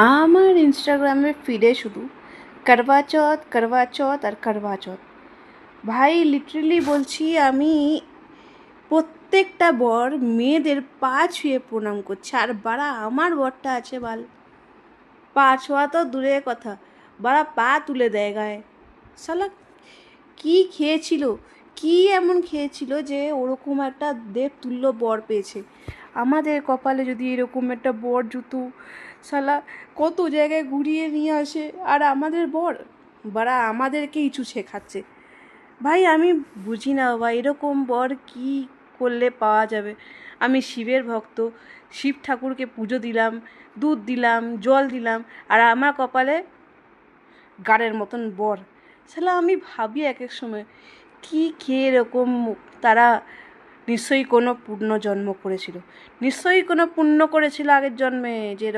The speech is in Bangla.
আমার ইনস্টাগ্রামের ফিডে শুধু করবা চৌথ আর করবা চৌথ। ভাই লিটারেলি বলছি, আমি প্রত্যেকটা বর মেয়েদের পা ছুঁয়ে প্রণাম করছে। আর বাড়া আমার বরটা আছে বাল, পা ছোঁয়া তো দূরের কথা, বাড়া পা তুলে দেয় গায়ে। শালা কি খেয়েছিল, কি এমন খেয়েছিল যে ওরকম একটা দেবতুল্য বর পেয়েছে। আমাদের কপালে যদি এরকম একটা বর জুতো, শালা কত জায়গায় ঘুরিয়ে নিয়ে আসে, আর আমাদের বর বাড়া আমাদেরকেই চুষে খাচ্ছে। ভাই আমি বুঝি না বাবা, এরকম বর কি করলে পাওয়া যাবে। আমি শিবের ভক্ত, শিব ঠাকুরকে পুজো দিলাম, দুধ দিলাম, জল দিলাম, আর আমার কপালে গাড়ের মতন বর। শালা আমি ভাবি এক এক সময় কি খেয়ে এরকম তারা, নিশ্চয়ই কোনো পুণ্য জন্ম করেছিল, নিশ্চয়ই কোনো পুণ্য করেছিল আগের জন্মে যে